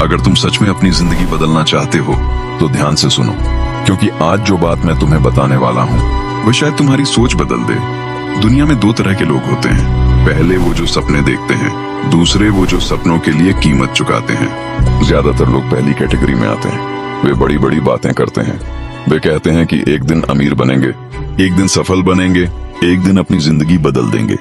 अगर तुम सच में अपनी जिंदगी बदलना चाहते हो तो ध्यान से सुनो, क्योंकि आज जो बात मैं तुम्हें बताने वाला हूँ वो शायद तुम्हारी सोच बदल दे। दुनिया में दो तरह के लोग होते हैं, पहले वो जो सपने देखते हैं, दूसरे वो जो सपनों के लिए कीमत चुकाते हैं। ज्यादातर लोग पहली कैटेगरी में आते हैं। वे बड़ी बड़ी बातें करते हैं। वे कहते हैं कि एक दिन अमीर बनेंगे, एक दिन सफल बनेंगे, एक दिन अपनी जिंदगी बदल देंगे।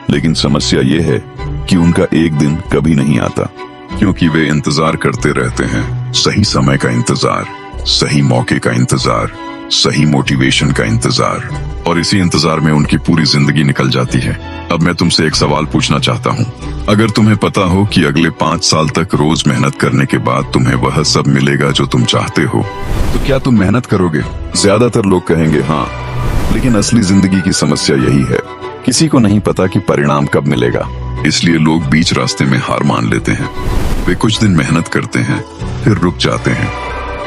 लेकिन समस्या ये है कि उनका एक दिन कभी नहीं आता, क्योंकि वे इंतजार करते रहते हैं। सही समय का इंतजार, सही मौके का इंतजार, सही मोटिवेशन का इंतजार, और इसी इंतजार में उनकी पूरी जिंदगी निकल जाती है। अब मैं तुमसे एक सवाल पूछना चाहता हूँ। अगर तुम्हें पता हो कि अगले 5 साल तक रोज मेहनत करने के बाद तुम्हें वह सब मिलेगा जो तुम चाहते हो, तो क्या तुम मेहनत करोगे? ज्यादातर लोग कहेंगे हाँ, लेकिन असली जिंदगी की समस्या यही है, किसी को नहीं पता कि परिणाम कब मिलेगा। इसलिए लोग बीच रास्ते में हार मान लेते हैं। वे कुछ दिन मेहनत करते हैं, फिर रुक जाते हैं,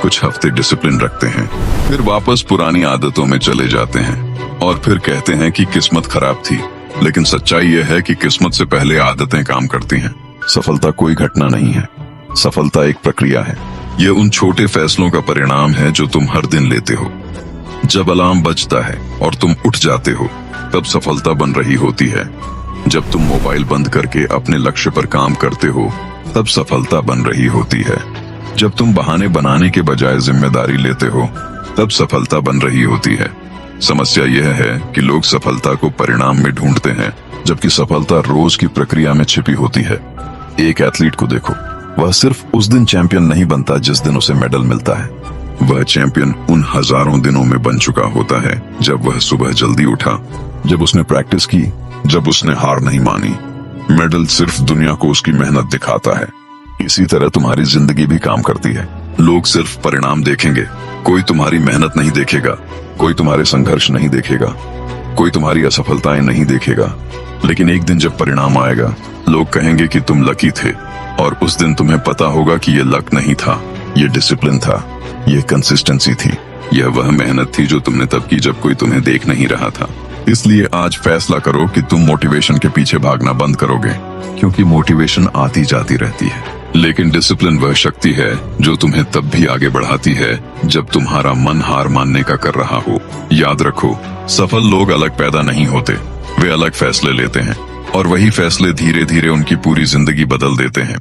कुछ हफ्ते डिसिप्लिन रखते हैं, फिर वापस पुरानी आदतों में चले जाते हैं, और फिर कहते हैं कि किस्मत खराब थी। लेकिन सच्चाई यह है कि किस्मत से पहले आदतें काम करती हैं। सफलता कोई घटना नहीं है, सफलता एक प्रक्रिया है। यह उन छोटे फैसलों का परिणाम है जो तुम हर दिन लेते हो। जब अलार्म बजता है और तुम उठ जाते हो, तब सफलता बन रही होती है। जब तुम मोबाइल बंद करके अपने लक्ष्य पर काम करते हो, तब सफलता बन रही होती है। जब तुम बहाने बनाने के बजाय जिम्मेदारी लेते हो, तब सफलता बन रही होती है। समस्या यह है कि लोग सफलता को परिणाम में ढूंढते हैं, जबकि सफलता रोज की प्रक्रिया में छिपी होती है। एक एथलीट को देखो, वह सिर्फ उस दिन चैंपियन नहीं बनता जिस दिन उसे मेडल मिलता है। वह चैंपियन उन हजारों दिनों में बन चुका होता है, जब वह सुबह जल्दी उठा, जब उसने प्रैक्टिस की, जब उसने हार नहीं मानी। मेडल सिर्फ दुनिया को उसकी मेहनत दिखाता है। इसी तरह तुम्हारी जिंदगी भी काम करती है। लोग सिर्फ परिणाम देखेंगे, कोई तुम्हारी मेहनत नहीं देखेगा, कोई तुम्हारे संघर्ष नहीं देखेगा, कोई तुम्हारी असफलताएं नहीं देखेगा। लेकिन एक दिन जब परिणाम आएगा, लोग कहेंगे कि तुम लकी थे, और उस दिन तुम्हें पता होगा कि ये लक नहीं था, ये डिसिप्लिन था, ये कंसिस्टेंसी थी, यह वह मेहनत थी जो तुमने तब की जब कोई तुम्हें देख नहीं रहा था। इसलिए आज फैसला करो कि तुम मोटिवेशन के पीछे भागना बंद करोगे, क्योंकि मोटिवेशन आती जाती रहती है, लेकिन डिसिप्लिन वह शक्ति है जो तुम्हें तब भी आगे बढ़ाती है जब तुम्हारा मन हार मानने का कर रहा हो। याद रखो, सफल लोग अलग पैदा नहीं होते, वे अलग फैसले लेते हैं, और वही फैसले धीरे धीरे उनकी पूरी जिंदगी बदल देते हैं।